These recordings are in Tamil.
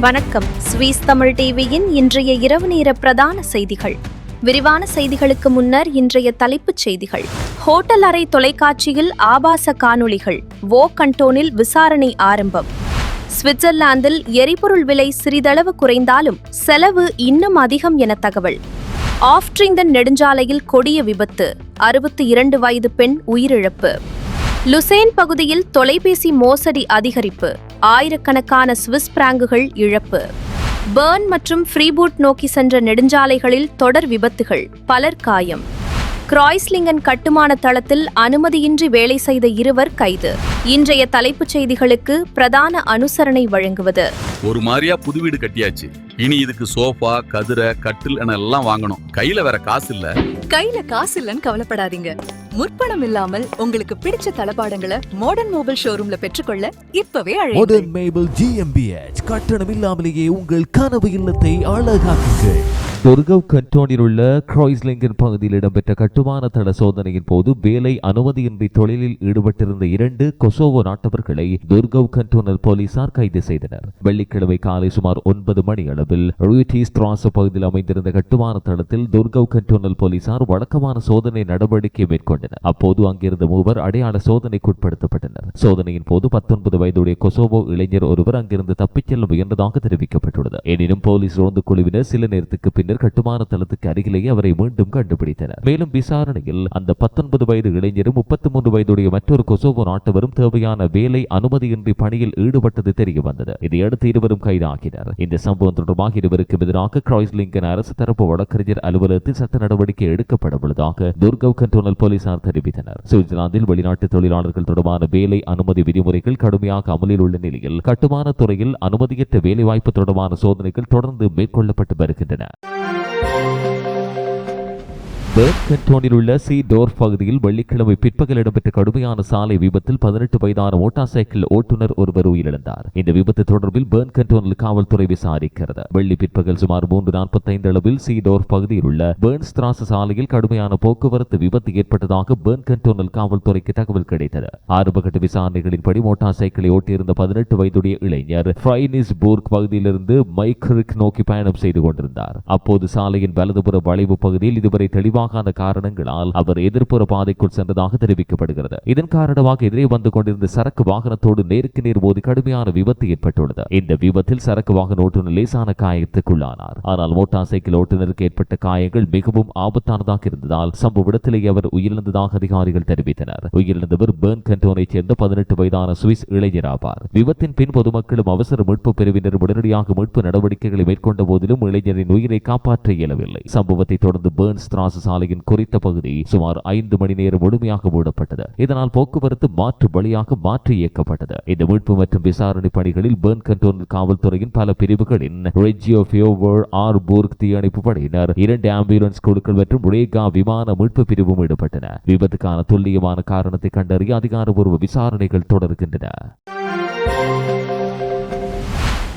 வணக்கம். ஸ்வீஸ் தமிழ் டிவியின் இன்றைய இரவு நேர பிரதான செய்திகள். விரிவான செய்திகளுக்கு முன்னர் இன்றைய தலைப்புச் செய்திகள். ஹோட்டல் அறை தொலைக்காட்சியில் ஆபாச காணொளிகள், வோ கண்டோனில் விசாரணை ஆரம்பம். சுவிட்சர்லாந்தில் எரிபொருள் விலை சிறிதளவு குறைந்தாலும் செலவு இன்னும் அதிகம் என தகவல். ஆஃப்ட்ரிங்கன் நெடுஞ்சாலையில் கொடிய விபத்து, 62 வயது பெண் உயிரிழப்பு. லுசேன் பகுதியில் தொலைபேசி மோசடி அதிகரிப்பு, ஆயிரக்கணக்கான சுவிஸ் பிராங்குகள் இழப்பு. பெர்ன் மற்றும் ஃப்ரீபூட் நோக்கி சென்ற நெடுஞ்சாலைகளில் தொடர் விபத்துகள், பலர் காயம். கிராய்ஸ்லிங்கன் கட்டுமான தளத்தில் அனுமதியின்றி வேலை செய்த 2 கைது. இன்றைய தலைப்புச் செய்திகளுக்கு பிரதான அனுசரணை வழங்குவது. ஒரு மாதிரியா புது வீடு கட்டியாச்சு. இனி இதுக்கு சோஃபா, கதிரை, கட்டில் என எல்லாம் வாங்கணும். கையில வேற காசு இல்ல. கையில காசு இல்லன்னு கவலைப்படாதீங்க. முற்பணம் இல்லாமல் உங்களுக்கு பிடிச்ச தளபாடங்களை மாடர்ன் மொபைல் ஷோரூம்ல பெற்றுக்கொள்ள இப்பவே அழையுங்கள். Modern mobile GmbH. கட்டணம் இல்லாமலேயே உங்கள் கனவு இல்லத்தை அழகாக்குங்கள். துர்கவ் கண்டோனில் உள்ள கிராய்ஸ்லிங்கன் பகுதியில் இடம்பெற்ற கட்டுமான தள சோதனையின் போது வேலை அனுமதியின்றி தொழிலில் ஈடுபட்டிருந்த 2 கொசோவோ நாட்டவர்களை துர்கவ் கண்டோனல் போலீசார் கைது செய்தனர். வெள்ளிக்கிழமை காலை சுமார் 9 மணி அளவில் ரூட்டிஸ்ட்ராஸ் பகுதியில் அமைந்திருந்த கட்டுமான தளத்தில் துர்கவ் கண்டோனல் போலீசார் வழக்கமான சோதனை நடவடிக்கை மேற்கொண்டனர். அப்போது அங்கிருந்த 3 அடையாள சோதனைக்குட்படுத்தப்பட்டனர். சோதனையின் போது 19 வயதுடைய கொசோவோ இளைஞர் ஒருவர் அங்கிருந்து தப்பிச் செல்ல முயன்றதாக தெரிவிக்கப்பட்டுள்ளது. எனினும் போலீஸ் ரோந்து குழுவினர் சில நேரத்துக்கு பின்னர் கட்டுமான தளத்துக்கு அருகிலேயே அவரை மீண்டும் கண்டுபிடித்தனர். மேலும் விசாரணையில் அந்த 19 வயது இளைஞரும் 33 வயதுடைய மற்றொரு கொசோவோ நாட்டவரும் தேவையான வேலை அனுமதியின்றி பணியில் ஈடுபட்டது தெரிய வந்தது. இதையடுத்து இருவரும் கைதாகினர். இந்த சம்பவம் தொடர்பாக இருவருக்கும் எதிராக கிராய்ஸ்லிங்கன் அரசு தரப்பு வழக்கறிஞர் அலுவலகத்தில் சட்ட நடவடிக்கை எடுக்கப்பட உள்ளதாக துர்கவ் கண்டோனல் போலீசார் தெரிவித்தனர். சுவிட்சர்லாந்தில் வெளிநாட்டு தொழிலாளர்கள் தொடர்பான வேலை அனுமதி விதிமுறைகள் கடுமையாக அமலில் உள்ள நிலையில் கட்டுமான துறையில் அனுமதியற்ற வேலைவாய்ப்பு தொடர்பான சோதனைகள் தொடர்ந்து மேற்கொள்ளப்பட்டு வருகின்றன. பெர்ன் கண்டோனில் உள்ள சீடோர்ஃப் பகுதியில் வெள்ளிக்கிழமை பிற்பகல் இடம்பெற்ற கடுமையான சாலை விபத்தில் 18 வயதான மோட்டார் சைக்கிள் ஓட்டுநர் ஒருவர் உயிரிழந்தார். இந்த விபத்து தொடர்பில் பெர்ன் கண்டோனில் காவல்துறை விசாரிக்கிறது. வெள்ளி பிற்பகல் சுமார் 3:45 அளவில் சீடோர்ஃப் பகுதியில் உள்ள பெர்ன்ஸ்ட்ராஸ் சாலையில் கடுமையான போக்குவரத்து விபத்து ஏற்பட்டதாக பெர்ன் கண்டோனல் காவல்துறைக்கு தகவல் கிடைத்தது. ஆரம்பகட்ட விசாரணைகளின்படி மோட்டார் சைக்கிளை ஓட்டியிருந்த 18 வயதுடைய இளைஞர் ஃப்ரைனிஸ்பூர்க் பகுதியிலிருந்து மைக்ரிக் நோக்கி பயணம் செய்து கொண்டிருந்தார். அப்போது சாலையின் வலதுபுற வளைவு பகுதியில் இதுவரை தெளிவாக காரணங்களால் அவர் எதிர்ப்புற பாதைக்குள் சென்றதாக தெரிவிக்கப்படுகிறது. இதன் காரணமாக எதிரே வந்து கொண்டிருந்த சரக்கு வாகனத்தோடு நேருக்கு நேர் மோதி கடுமையான விபத்து ஏற்பட்டுள்ளது. இந்த விபத்தில் சரக்கு வாகன ஓட்டுநர் லேசான காயத்துக்குள்ளானார். ஆனால் மோட்டார் சைக்கிள் ஓட்டுநருக்கு ஏற்பட்ட காயங்கள் மிகவும் ஆபத்தானதாக இருந்ததால் சம்பவ இடத்திலேயே அவர் உயிரிழந்ததாக அதிகாரிகள் தெரிவித்தனர். உயிரிழந்தவர் பெர்ன் கண்டோனைச் சேர்ந்த 18 வயதான சுவிஸ் இளைஞர் ஆவார். விபத்தின் பின் பொதுமக்களும் அவசர மீட்பு பிரிவினர் உடனடியாக மீட்பு நடவடிக்கைகளை மேற்கொண்ட போதிலும் இளைஞரின் உயிரை காப்பாற்ற இயலவில்லை. சம்பவத்தை தொடர்ந்து பெர்ன்ஸ்ட்ராஸ் சாலையின் குறித்த பகுதி சுமார் 5 மணி நேரம் முழுமையாக மூடப்பட்டது. இதனால் போக்குவரத்து மாற்று வழியாக மாற்றி இயக்கப்பட்டது. இந்த மீட்பு மற்றும் விசாரணை பணிகளில் பெர்ன் கண்டோனல் காவல்துறையின் பல பிரிவுகளின் ரெஜியோ ஃபியோவர், ஆர்பூர்க் தீயணைப்பு படையினர், 2 ஆம்புலன்ஸ் குழுக்கள் மற்றும் ரேகா விமான மீட்பு பிரிவும் ஈடுபட்டன. விபத்துக்கான துல்லியமான காரணத்தை கண்டறிய அதிகாரப்பூர்வ விசாரணைகள் தொடர்கின்றன.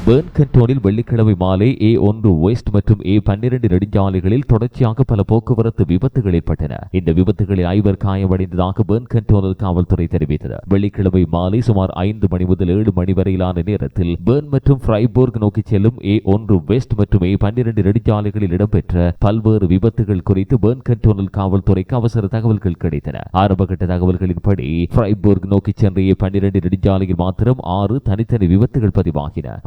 பெர்ன் கண்டோனில் வெள்ளிக்கிழமை மாலை A1 வெஸ்ட் மற்றும் A12 நெடுஞ்சாலைகளில் தொடர்ச்சியாக பல போக்குவரத்து விபத்துகள் ஏற்பட்டன. இந்த விபத்துகளில் 5 காயமடைந்ததாக பெர்ன் கண்டோனல் காவல்துறை தெரிவித்தது. வெள்ளிக்கிழமை மாலை சுமார் 5 மணி முதல் 7 மணி வரையிலான நேரத்தில் பெர்ன் மற்றும் ஃப்ரைபோர்க் நோக்கி செல்லும் A1 வெஸ்ட் மற்றும் A12 நெடுஞ்சாலைகளில் இடம்பெற்ற பல்வேறு விபத்துகள் குறித்து பெர்ன் கண்டோனல் காவல்துறைக்கு அவசர தகவல்கள் கிடைத்தன. ஆரம்பகட்ட தகவல்களின்படி ஃப்ரைபோர்க் நோக்கி சென்ற A12 நெடுஞ்சாலையில் மாத்திரம் 6 தனித்தனி விபத்துகள் பதிவாகின.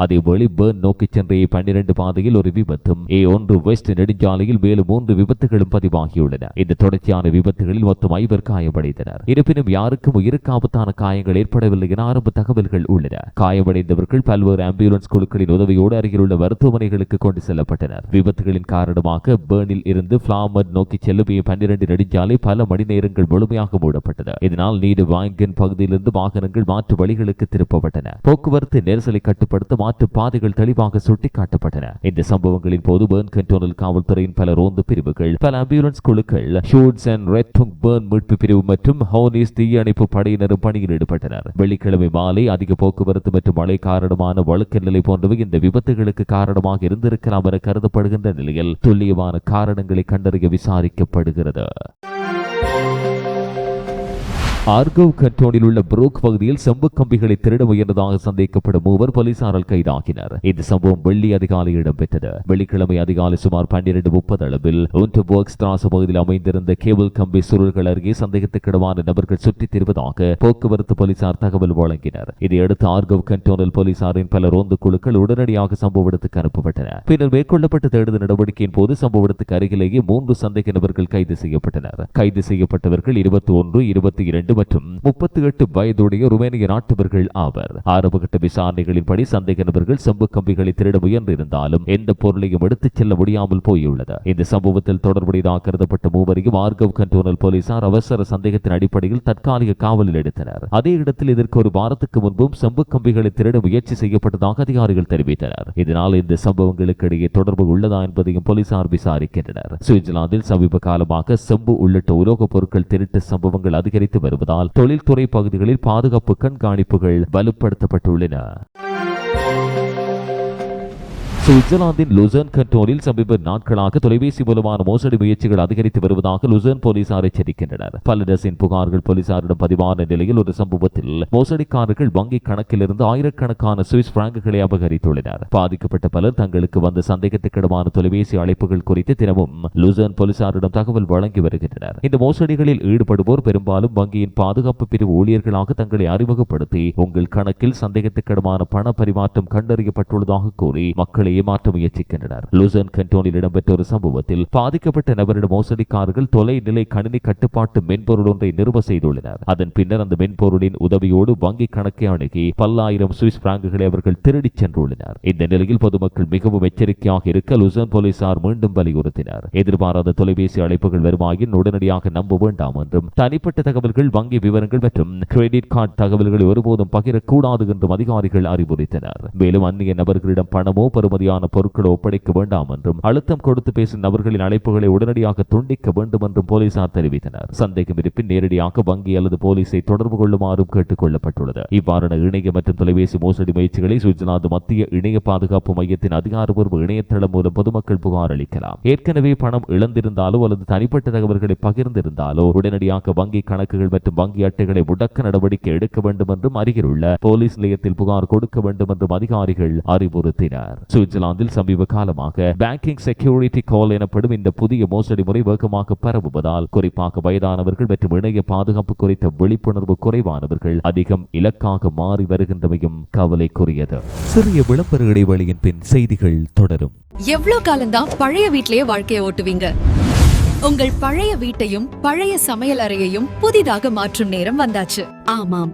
பெர்ன் நோக்கி சென்ற A12 பாதையில் ஒரு விபத்தும் A1 வெஸ்ட் நெடுஞ்சாலையில் மேலும் 3 விபத்துகளும் பதிவாகியுள்ளன. இந்த தொடர்ச்சியான விபத்துகளில் மொத்தம் 5 காயமடைந்தனர். இருப்பினும் யாருக்கும் உயிருக்கு ஆபத்தான காயங்கள் ஏற்படவில்லை என ஆரம்ப தகவல்கள் உள்ளன. காயமடைந்தவர்கள் பல்வேறு ஆம்புலன்ஸ் குழுக்களின் உதவியோடு அருகிலுள்ள மருத்துவமனைகளுக்கு கொண்டு செல்லப்பட்டனர். விபத்துகளின் காரணமாக பெர்னில் இருந்து பிளாமட் நோக்கி செல்லும் A12 நெடுஞ்சாலை பல மணி நேரங்கள் முழுமையாக மூடப்பட்டது. இதனால் நீடு வாங்கன் பகுதியிலிருந்து வாகனங்கள் மாற்று வழிகளுக்கு திருப்பப்பட்டன. போக்குவரத்து நெரிசலை கட்டுப்படுத்த மாற்று பாதைகள் தெளிவாக சுட்டிக்காட்டப்பட்டன. இந்த சம்பவங்களின் போது பெர்ன் கண்டோனல் காவல்துறையின் பல ரோந்து பிரிவுகள், பல ஆம்புலன்ஸ் குழுக்கள், ஷூட்ஸ் அண்ட் ரெட்டும் பெர்ன் மீட்பு பிரிவு மற்றும் ஹோனிஸ் தீயணைப்பு படையினரும் பணியில் ஈடுபட்டனர். வெள்ளிக்கிழமை மாலை அதிக போக்குவரத்து மற்றும் மழை காரணமான வழுக்க நிலை போன்றவை இந்த விபத்துகளுக்கு காரணமாக இருந்திருக்கலாம் என கருதப்படுகின்ற நிலையில் துல்லியமான காரணங்களை கண்டறிய விசாரிக்கப்படுகிறது. ஆர்கவ் கண்டோனில் உள்ள புரோக் பகுதியில் செம்பு கம்பிகளை திருட முயன்றதாக சந்தேகப்படும் மூவர் போலீசாரால் கைதாகினர். இந்த சம்பவம் வெள்ளி அதிகாலை இடம்பெற்றது. வெள்ளிக்கிழமை அதிகாலை சுமார் 12:30 அளவில் உண்டர்பர்க் ஸ்ட்ராச பகுதியில் அமைந்திருந்த கேபிள் கம்பி சுருள்கள் அருகே சந்தேகத்துக்கிடமான நபர்கள் சுற்றித் திரிவதாக போக்குவரத்து போலீசார் தகவல் வழங்கினர். இதையடுத்து ஆர்கவ் கண்டோனல் போலீசாரின் பல ரோந்து குழுக்கள் உடனடியாக சம்பவ இடத்துக்கு அனுப்பப்பட்டன. பின்னர் மேற்கொள்ளப்பட்ட தேடுதல் நடவடிக்கையின் போது சம்பவ இடத்துக்கு அருகிலேயே 3 சந்தேக நபர்கள் கைது செய்யப்பட்டனர். கைது செய்யப்பட்டவர்கள் 21, 22 மற்றும் 38 வயதுடைய ருமேனிய நாட்டவர்கள் ஆவர். ஆரம்பகட்ட விசாரணைகளின்படி சந்தேக நபர்கள் செம்பு கம்பிகளை திருட முயன்றிருந்தாலும் எந்த பொருளையும் எடுத்துச் செல்ல முடியாமல் போயுள்ளது. இந்த சம்பவத்தில் தொடர்புடையதாக கருதப்பட்ட மூவரையும் ஆர்கவ் கண்டோனல் போலீசார் அவசர சந்தேகத்தின் அடிப்படையில் தற்காலிக காவலில் எடுத்தனர். அதே இடத்தில் இதற்கு ஒரு வாரத்துக்கு முன்பும் செம்பு கம்பிகளை திருட முயற்சி செய்யப்பட்டதாக அதிகாரிகள் தெரிவித்தனர். இதனால் இந்த சம்பவங்களுக்கு இடையே தொடர்பு உள்ளதா என்பதையும் போலீசார் விசாரிக்கின்றனர். சுவிட்சர்லாந்தில் சமீப காலமாக செம்பு உள்ளிட்ட உலோகப் பொருட்கள் திருட்டு சம்பவங்கள் அதிகரித்து வருவதால் தொழில்துறை பகுதிகளில் பாதுகாப்பு கண்காணிப்புகள் வலுப்படுத்தப்பட்டுள்ளன. சுவிட்சர்லாந்தின் லுசர்ன் கண்டோனில் சமீப நாட்களாக தொலைபேசி மூலமான மோசடி முயற்சிகள் அதிகரித்து வருவதாக லுசர்ன் போலீசார் எச்சரிக்கின்றனர். பல டசின் புகார்கள் போலீசாரிடம் பதிவான நிலையில் ஒரு சம்பவத்தில் மோசடிக்காரர்கள் வங்கி கணக்கிலிருந்து ஆயிரக்கணக்கான சுவிஸ் பிராங்குகளை அபகரித்துள்ளனர். பாதிக்கப்பட்ட பலர் தங்களுக்கு வந்த சந்தேகத்துக்கிடமான தொலைபேசி அழைப்புகள் குறித்து தினமும் லுசர்ன் போலீசாரிடம் தகவல் வழங்கி வருகின்றனர். இந்த மோசடிகளில் ஈடுபடுவோர் பெரும்பாலும் வங்கியின் பாதுகாப்பு பிரிவு ஊழியர்களாக தங்களை அறிமுகப்படுத்தி உங்கள் கணக்கில் சந்தேகத்துக்கிடமான பண பரிமாற்றம் கண்டறியப்பட்டுள்ளதாக கூறி மக்களை ஏமாற்ற முயற்சிக்கின்றனர். லுசர்ன் கண்டோனில் இடம்பெற்ற ஒரு சம்பவத்தில் பாதிக்கப்பட்ட நபரிடம் மோசடிக்காரர்கள் தொலைநிலை கணினி கட்டுப்பாட்டு மென்பொருள் ஒன்றை நிறுவ செய்துள்ளனர். அதன் பின்னர் அந்த மென்பொருளின் உதவியோடு வங்கி கணக்கை அணுகி பல்லாயிரம் சுவிஸ் பிராங்குகளை அவர்கள் திருடிச் சென்றுள்ளனர். இந்த நிலையில் பொதுமக்கள் மிகவும் எச்சரிக்கையாக இருக்க லுசர்ன் போலீசார் மீண்டும் வலியுறுத்தினர். எதிர்பாராத தொலைபேசி அழைப்புகள் வருமாயின் உடனடியாக நம்ப வேண்டாம் என்றும் தனிப்பட்ட தகவல்கள், வங்கி விவரங்கள் மற்றும் கிரெடிட் கார்டு தகவல்களை ஒருபோதும் பகிரக்கூடாது என்றும் அதிகாரிகள் அறிவுறுத்தினர். மேலும் அந்நிய நபர்களிடம் பணமோ பெறுமதியான பொருட்களை ஒப்படைக்க வேண்டாம் என்றும் அழுத்தம் கொடுத்து பேசும் நபர்களின் அழைப்புகளை உடனடியாக துண்டிக்க வேண்டும் என்றும் போலீசார் தெரிவித்தனர். சந்தேகம் இருப்பின் நேரடியாக வங்கி அல்லது போலீஸை தொடர்பு கொள்ளுமாறும் கேட்டுக் கொள்ளப்பட்டுள்ளது. இவ்வாறான இணைய மற்றும் தொலைபேசி மோசடி முயற்சிகளை சுவிட்சர்லாந்து மத்திய இணைய பாதுகாப்பு மையத்தின் அதிகாரப்பூர்வ இணையதளம் மூலம் பொதுமக்கள் புகார் அளிக்கலாம். ஏற்கனவே பணம் இழந்திருந்தாலோ அல்லது தனிப்பட்ட தகவல்களை பகிர்ந்திருந்தாலோ உடனடியாக வங்கி கணக்குகள் மற்றும் வங்கி அட்டைகளை முடக்க நடவடிக்கை எடுக்க வேண்டும் என்றும் அருகிலுள்ள போலீஸ் நிலையத்தில் புகார் கொடுக்க வேண்டும் என்றும் அதிகாரிகள் அறிவுறுத்தினர். சுவிட்சர்லாந்தில் சமீப காலமாக பேங்கிங் செக்யூரிட்டி கால் எனப்படும் இந்த புதிய மோசடி முறை வேகமாக பரவுவதால் குறிப்பாக வயதானவர்கள் மற்றும் இணைய பாதுகாப்பு குறித்த விழிப்புணர்வு குறைவானவர்கள் அதிகம் இலக்காக மாறி வருகின்றமையும் கவலைக்குரியது. சிறிய விளம்பர இடைவெளியின் பின் செய்திகள் தொடரும். எவ்வளவு காலம்தான் பழைய வீட்லயே வாழ்க்கையை ஓட்டுவீங்க? உங்கள் பழைய வீட்டையும் பழைய சமையல் அறையையும் புதிதாக மாற்றும் நேரம் வந்தாச்சு. ஆமாம்,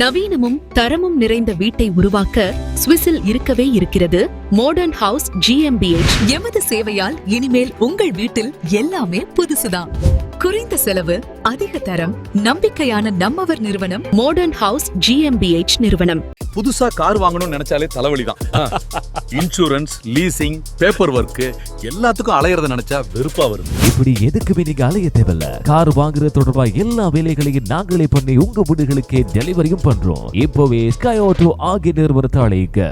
நவீனமும் தரமும் நிறைந்த வீட்டை உருவாக்க சுவிஸில் இருக்கவே இருக்கிறது மாடர்ன் ஹவுஸ் GmbH. எமது சேவையால் இனிமேல் உங்கள் வீட்டில் எல்லாமே புதுசுதான். குறைந்த செலவு, அதிக தரம், நம்பிக்கையான நம்மவர் நிறுவனம் மாடர்ன் ஹவுஸ் GmbH நிறுவனம். புதுசா கார் வாங்கணும்னு நினைச்சாலே தலைவலிதான். இன்சூரன்ஸ், லீசிங், பேப்பர் ஒர்க் எல்லாத்துக்கும் அலையறத நினைச்சா வெறுப்பா வருது. இப்படி எதுக்குமே நீங்க அலைய தேவையில்ல. கார் வாங்குறது தொடர்பா எல்லா வேலைகளையும் நாங்களே பண்ணி உங்க வீடுகளுக்கே டெலிவரியும் பண்றோம். இப்போவே ஸ்கை ஆட்டோ ஆகிய நிறுவனத்தை அழைக்க.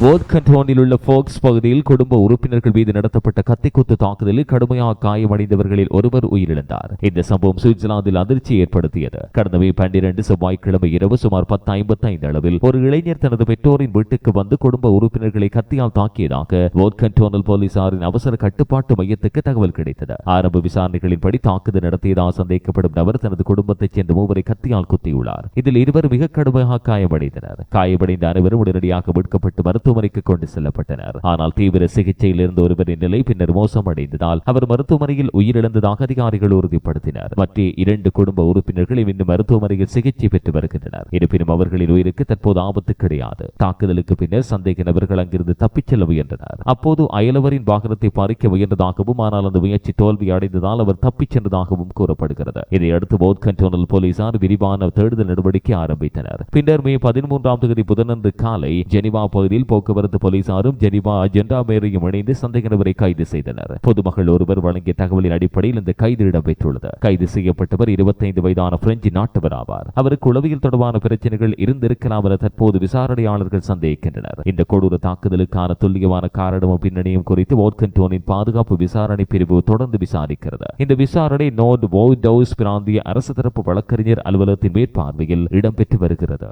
வோர்த் கண்டோனில் உள்ள ஃபோக்ஸ் பகுதியில் குடும்ப உறுப்பினர்கள் மீது நடத்தப்பட்ட கத்திக்குத்து தாக்குதலில் கடுமையாக காயமடைந்தவர்களில் ஒருவர் உயிரிழந்தார். இந்த சம்பவம் சுவிட்சர்லாந்தில் அதிர்ச்சியை ஏற்படுத்தியது. கடந்த மே 12 செவ்வாய்க்கிழமை இரவு சுமார் 10:55 அளவில் ஒரு இளைஞர் தனது பெற்றோரின் வீட்டுக்கு வந்து குடும்ப உறுப்பினர்களை கத்தியால் தாக்கியதாக வோர்த் கண்டோனல் போலீசாரின் அவசர கட்டுப்பாட்டு மையத்துக்கு தகவல் கிடைத்தது. ஆரம்ப விசாரணைகளின்படி தாக்குதல் நடத்தியதாக சந்தேகிக்கப்படும் நபர் தனது குடும்பத்தைச் சேர்ந்த மூவரை கத்தியால் குத்தியுள்ளார். இதில் இருவர் மிக கடுமையாக காயமடைந்தனர். காயமடைந்த அனைவரும் உடனடியாக மீட்கப்பட்டு மருத்துவமனைக்கு கொண்டு செல்லப்பட்டனர். ஆனால் தீவிர சிகிச்சையில் இருந்த ஒருவரின் நிலை பின்னர் மோசமடைந்ததால் அவர் மருத்துவமனையில் உயிரிழந்ததாக அதிகாரிகள் உறுதிப்படுத்தினர். மற்ற 2 குடும்ப உறுப்பினர்கள் இன்னும் மருத்துவமனையில் சிகிச்சை பெற்று வருகின்றனர். இருப்பினும் அவர்களின் உயிருக்கு தற்போது ஆபத்து கிடையாது. தாக்குதலுக்கு பின்னர் சந்தேக நபர்கள் அங்கிருந்து தப்பிச் செல்ல முயன்றனர். அப்போது அயலவரின் வாகனத்தை பறிக்க முயன்றதாகவும் ஆனால் அந்த முயற்சி தோல்வி அடைந்ததால் அவர் தப்பிச் சென்றதாகவும் கூறப்படுகிறது. இதையடுத்து வோர்த் கண்டோனல் போலீசார் விரிவான தேடுதல் நடவடிக்கை ஆரம்பித்தனர். பின்னர் மே 13 புதனன்று காலை ஜெனிவா பகுதியில் போக்குவரத்து போலீசாரும் ஜெனிவா ஜெண்டாமேரியும் இணைந்து சந்தேக நபரை கைது செய்தனர். பொதுமக்கள் ஒருவர் வழங்கிய தகவலின் அடிப்படையில் இந்த கைது இடம்பெற்றுள்ளது. கைது செய்யப்பட்டவர் 25 வயதான பிரெஞ்சு நாட்டவர் ஆவார். அவருக்கு உளவியல் தொடர்பான பிரச்சனைகள் இருந்திருக்கலாம் என தற்போது விசாரணையாளர்கள் சந்தேகிக்கின்றனர். இந்த கொடூர தாக்குதலுக்கான துல்லியமான காரணமும் பின்னணியும் குறித்து வோட்கன்டோனின் பாதுகாப்பு விசாரணை பிரிவு தொடர்ந்து விசாரிக்கிறது. இந்த விசாரணை நோர்த் வோய்டவுஸ் பிராந்திய அரசு தரப்பு வழக்கறிஞர் அலுவலகத்தின் மேற்பார்வையில் இடம்பெற்று வருகிறது.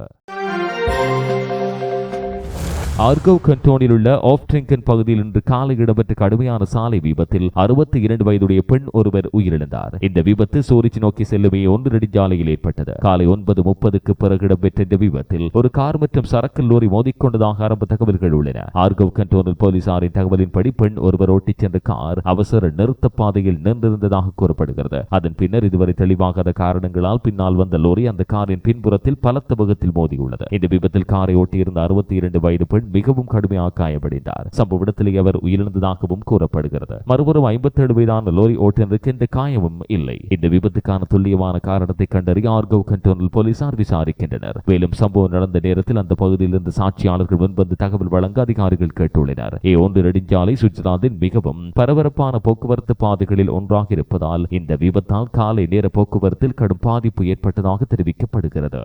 ஆர்கவ் கண்டோனில் உள்ள ஆஃப்ட்ரிங்கன் பகுதியில் இன்று காலை இடம்பெற்ற கடுமையான சாலை விபத்தில் 62 வயதுடைய பெண் ஒருவர் உயிரிழந்தார். இந்த விபத்து சூரிச் நோக்கி செல்லுமே 1 நெடுஞ்சாலையில் ஏற்பட்டது. காலை 9:30க்கு பிறகு இடம்பெற்ற இந்த விபத்தில் ஒரு கார் மற்றும் சரக்கு லோரி மோதிக்கொண்டதாக ஆரம்ப தகவல்கள் உள்ளன. ஆர்கவ் கண்டோனில் போலீசாரின் தகவலின்படி பெண் ஒருவர் ஓட்டிச் சென்ற கார் அவசர நிறுத்த பாதையில் நின்றிருந்ததாக கூறப்படுகிறது. அதன் பின்னர் இதுவரை தெளிவாகாத காரணங்களால் பின்னால் வந்த லோரி அந்த காரின் பின்புறத்தில் பலத்த வேகத்தில் மோதியுள்ளது. இந்த விபத்தில் காரை ஓட்டியிருந்த 62 வயது பெண் மிகவும் கடுமையாக காயமடைந்தார். சம்பவ இடத்திலேயே அவர் உயிரிழந்ததாகவும் கூறப்படுகிறது. மறுபுறம் 57 வயதான லோரி ஓட்டுநருக்கு எந்த காயமும் இல்லை. இந்த விபத்துக்கான துல்லியமான காரணத்தை கண்டறிய ஆர்கவ் கண்டோனில் போலீசார் விசாரிக்கின்றனர். மேலும் சம்பவம் நடந்த நேரத்தில் அந்த பகுதியில் இருந்து சாட்சியாளர்கள் முன்வந்து தகவல் வழங்க அதிகாரிகள் கேட்டுள்ளனர். A1 நெடுஞ்சாலை சுவிட்சர்லாந்தின் மிகவும் பரபரப்பான போக்குவரத்து பாதைகளில் ஒன்றாக இருப்பதால் இந்த விபத்தால் காலை நேர போக்குவரத்தில் கடும் பாதிப்பு ஏற்பட்டதாக தெரிவிக்கப்படுகிறது.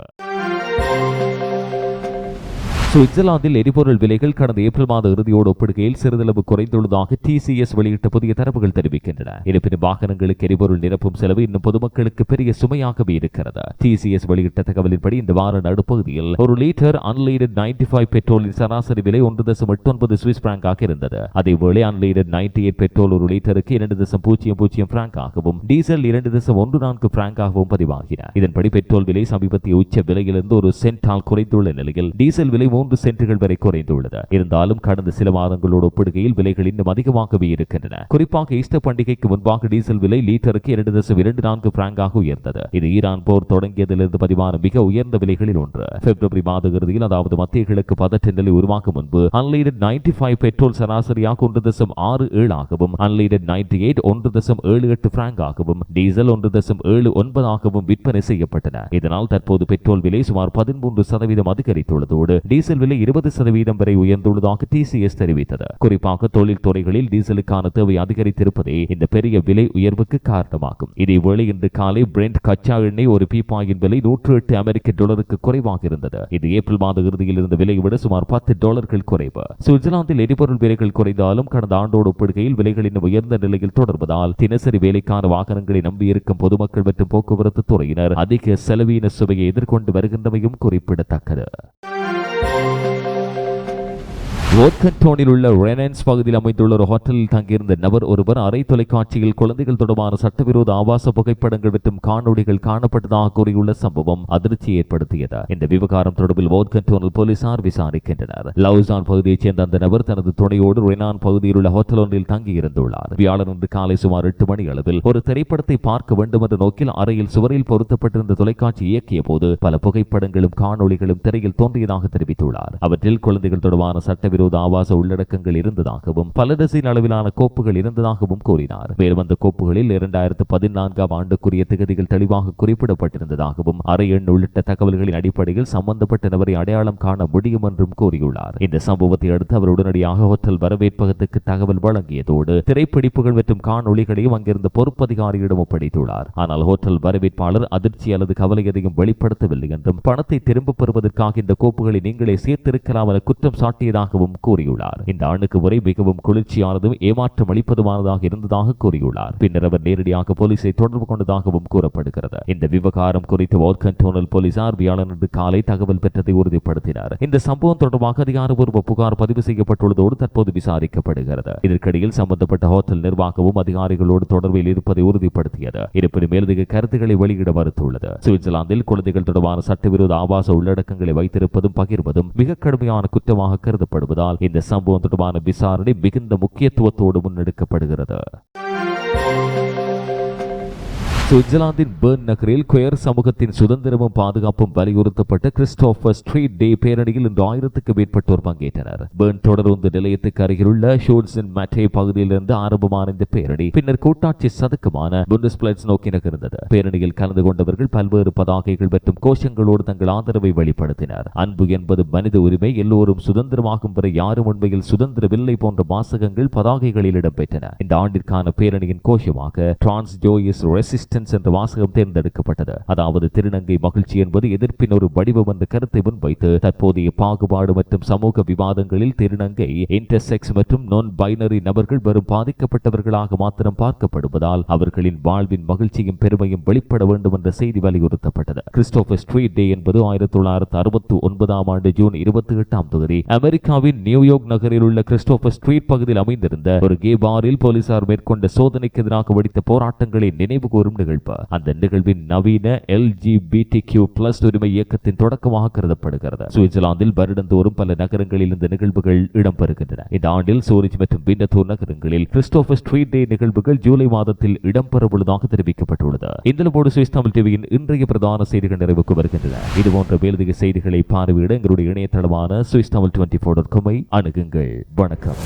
சுவிட்சர்லாந்தில் எரிபொருள் விலைகள் கடந்த ஏப்ரல் மாத இறுதியோடு ஒப்பிடுகையில் சிறிதளவு குறைந்துள்ளதாக TCS வெளியிட்ட புதிய தரவுகள் தெரிவிக்கின்றன. இருப்பினும் வாகனங்களுக்கு எரிபொருள் நிரப்பும் செலவு இன்னும் பொதுமக்களுக்கு பெரிய சுமையாகவே இருக்கிறது. TCS வெளியிட்ட தகவலின்படி இந்த வார நடுப்பகுதியில் ஒரு லிட்டர் அன்லீடட் 95 பெட்ரோலின் சராசரி விலை 1.89 சுவிஸ் பிராங்காக இருந்தது. அதேவேளை அன்லீடட் 98 பெட்ரோல் ஒரு லிட்டருக்கு 2.00 பிராங்காகவும் டீசல் 2.14 பிராங்காகவும் பதிவாகின. இதன்படி பெட்ரோல் விலை சமீபத்திய உச்ச விலையிலிருந்து ஒரு சென்டால் குறைந்துள்ள நிலையில் டீசல் விலை 3 சென்ட்டுகள் வரை குறைந்துள்ளது. இருந்தாலும் கடந்த சில மாதங்களோடு ஒப்பிடுகையில் விலைகள் இன்னும் அதிகமாகவே இருக்கின்றன. குறிப்பாக ஈஸ்டர் பண்டிகைக்கு முன்பாக டீசல் விலை லீட்டருக்கு 2.24 பிராங்காக உயர்ந்தது. இது ஈரான் போர் தொடங்கியதிலிருந்து பதிவான மிக உயர்ந்த விலைகளில் ஒன்று. பிப்ரவரி மாத இறுதியில், அதாவது மத்திய கிழக்கு பதற்ற நிலை உருவாக்கும் முன்பு அன்லீடட் 95 பெட்ரோல் சராசரியாக 1.67 ஆகவும் அன்லீடட் 98 1.78 பிராங்காகவும் டீசல் 1.79 ஆகவும் விற்பனை செய்யப்பட்டன. இதனால் தற்போது பெட்ரோல் விலை சுமார் 13% அதிகரித்துள்ளதோடு டீசல் விலை 20% வரை உயர்ந்துள்ளதாக TCS தெரிவித்தது. குறிப்பாக தொழில் துறைகளில் டீசலுக்கான தேவை அதிகரித்திருப்பதே இந்த பெரிய விலை உயர்வுக்கு காரணமாகும். இதேவேளை இன்று காலை பிரெண்ட் கச்சா எண்ணெய் ஒரு பீப்பாயின் விலை $108 குறைவாக இருந்தது. இது ஏப்ரல் மாத இறுதியில் இருந்த விலையை விட சுமார் $10 குறைவு. சுவிட்சர்லாந்தில் எரிபொருள் விலைகள் குறைந்தாலும் கடந்த ஆண்டோடு ஒப்பிடுகையில் விலைகளின் உயர்ந்த நிலையில் தொடர்வதால் தினசரி வேலைக்கான வாகனங்களை நம்பியிருக்கும் பொதுமக்கள் மற்றும் போக்குவரத்து துறையினர் அதிக செலவீன சுமையை எதிர்கொண்டு வருகின்றமையும் குறிப்பிடத்தக்கது. வோட்கன்டோனில் உள்ள ரெனன்ஸ் பகுதியில் அமைந்துள்ள ஒரு ஹோட்டலில் தங்கியிருந்த நபர் ஒருவர் அரை தொலைக்காட்சியில் குழந்தைகள் தொடர்பான சட்டவிரோத ஆபாச புகைப்படங்கள் மற்றும் காணொளிகள் காணப்பட்டதாக கூறியுள்ள சம்பவம் அதிர்ச்சியை ஏற்படுத்தியது. இந்த விவகாரம் தொடர்பில் வோட்கன்டோனில் போலீசார் விசாரிக்கின்றனர். லவுசான் பகுதியைச் சேர்ந்த அந்த நபர் தனது துணையோடு ரெனான் பகுதியில் உள்ள ஹோட்டல் ஒன்றில் தங்கியிருந்துள்ளார். வியாழனன்று காலை சுமார் 8 மணி அளவில் ஒரு திரைப்படத்தை பார்க்க வேண்டும் என்ற நோக்கில் அறையில் சுவரில் பொருத்தப்பட்டிருந்த தொலைக்காட்சி இயக்கிய போது பல புகைப்படங்களும் காணொளிகளும் திரையில் தோன்றியதாக தெரிவித்துள்ளார். அவற்றில் குழந்தைகள் தொடர்பான சட்டவிரோத ஆபாச உள்ளடக்கங்கள் இருந்ததாகவும் பல டசின் அளவிலான கோப்புகள் இருந்ததாகவும் கூறினார். மேலும் அந்த கோப்புகளில் 2014 ஆண்டுக்குரிய திகதிகள் தெளிவாக குறிப்பிடப்பட்டிருந்ததாகவும் அறை எண் உள்ளிட்ட தகவல்களின் அடிப்படையில் சம்பந்தப்பட்ட நபரை அடையாளம் காண முடியும் என்றும் கூறியுள்ளார். இந்த சம்பவத்தை அடுத்து அவர் உடனடியாக ஹோட்டல் வரவேற்பகத்துக்கு தகவல் வழங்கியதோடு திரைப்பிடிப்புகள் மற்றும் காணொளிகளையும் அங்கிருந்த பொறுப்பதிகாரியிடம் ஒப்படைத்துள்ளார். ஆனால் ஹோட்டல் வரவேற்பாளர் அதிர்ச்சி அல்லது கவலை எதையும் வெளிப்படுத்தவில்லை என்றும் பணத்தை திரும்பப் பெறுவதற்காக இந்த கோப்புகளை நீங்களே சேர்த்திருக்கலாம் என குற்றம் சாட்டியதாகவும் கூறியுள்ளார். இந்த ஆண்டுக்கு முறை மிகவும் குளிர்ச்சியானதும் ஏமாற்றம் அளிப்பதுமானதாக இருந்ததாக கூறியுள்ளார். பின்னர் அவர் நேரடியாக போலீசை தொடர்பு கொண்டதாகவும் கூறப்படுகிறது. இந்த விவகாரம் குறித்து வோட்கன்டோனில் போலீசார் வியாழனன்று காலை தகவல் பெற்றதை உறுதிப்படுத்தினர். இந்த சம்பவம் தொடர்பாக அதிகாரப்பூர்வ புகார் பதிவு செய்யப்பட்டுள்ளதோடு தற்போது விசாரிக்கப்படுகிறது. இதற்கிடையில் சம்பந்தப்பட்ட ஹோட்டல் நிர்வாகமும் அதிகாரிகளோடு தொடர்பில் இருப்பதை உறுதிப்படுத்தியது. இருப்பினும் மேலதிக கருத்துக்களை வெளியிட மறுத்துள்ளது. சுவிட்சர்லாந்தில் குழந்தைகள் தொடர்பான சட்டவிரோத ஆபாச உள்ளடக்கங்களை வைத்திருப்பதும் பகிர்வதும் மிக கடுமையான குற்றமாக கருதப்படுவதால் இந்த சம்பவம் தொடர்பான விசாரணை மிகுந்த முக்கியத்துவத்தோடு முன்னெடுக்கப்படுகிறது. சுவிட்சர்லாந்தின் பெர்ன் நகரில் குயர் சமூகத்தின் சுதந்திரமும் பாதுகாப்பும் வலியுறுத்தப்பட்ட கிறிஸ்டோபர் ஸ்ட்ரீட் டே பேரணியில் இன்று 1000க்கும் மேற்பட்டோர் பங்கேற்றனர். பெர்ன் தொடருந்து நிலையத்துக்கு அருகிலுள்ள ஷோல்சன் மேட்டே பகுதியிலிருந்து ஆரம்பமான இந்த பேரணி பின்னர் கூட்டாட்சி சதுக்கமான புண்டஸ்பிளட்ஸ் நோக்கி நகர்ந்தது. பேரணியில் கலந்து கொண்டவர்கள் பல்வேறு பதாகைகள் மற்றும் கோஷங்களோடு தங்கள் ஆதரவை வெளிப்படுத்தினர். அன்பு என்பது மனித உரிமை, எல்லோரும் சுதந்திரமாகும் வரை யாரும் உண்மையில் சுதந்திரமில்லை போன்ற வாசகங்கள் பதாகைகளில் இடம்பெற்றன. இந்த ஆண்டிற்கான பேரணியின் கோஷமாக டிரான்ஸ் ஜோயிஸ் ரெசிஸ்டன்ஸ் என்ற வாசகம் தேர்ந்தெடுக்கப்பட்டது. அதாவது திருநங்கை மகிழ்ச்சி என்பது எதிர்ப்பின் ஒரு வடிவம் என்ற கருத்தை முன்வைத்து தற்போதைய பாகுபாடு மற்றும் சமூக விவாதங்களில் திருநங்கை, இன்டர்செக்ஸ் மற்றும் நான் பைனரி நபர்கள் வெறும் பாதிக்கப்பட்டவர்களாக மாத்திரம் பார்க்கப்படுவதால் அவர்களின் வாழ்வின் மகிழ்ச்சியும் பெருமையும் வெளிப்பட வேண்டும் என்ற செய்தி வலியுறுத்தப்பட்டது. கிறிஸ்டோபர் ஸ்ட்ரீட் டே என்பது 1969 ஆண்டு ஜூன் 28 அமெரிக்காவின் நியூயார்க் நகரில் உள்ள கிறிஸ்டோபர் ஸ்ட்ரீட் பகுதியில் அமைந்திருந்த ஒரு கே பாரில் போலீசார் மேற்கொண்ட சோதனைக்கு எதிராக வெடித்த போராட்டங்களை நினைவு கூறும் நிகழ்வு. அந்த நிகழ்வின் நவீன LGBTQ+ உரிமை இயக்கத்தின் தொடக்கமாக கருதப்படுகிறது. சுவிட்சர்லாந்தில் வருடந்தோறும் பல நகரங்களில் இந்த நிகழ்வுகள் இடம்பெறுகின்றன. இந்த ஆண்டில் சூரிச் மற்றும் விண்டத்தூர் நகரங்களில் கிறிஸ்டோபர் ஸ்ட்ரீட் டே நிகழ்வுகள் ஜூலை மாதத்தில் இடம்பெறவுள்ளதாக தெரிவிக்கப்பட்டுள்ளது. இந்த சுவிஸ் தமிழ் டிவியின் இன்றைய பிரதான செய்திகள் நிறைவுக்கு வருகின்றன. இதுபோன்ற மேலதிக செய்திகளை பார்வையிட எங்களுடைய இணையதளமான swissthamil24.com அணுகுங்கள். வணக்கம்.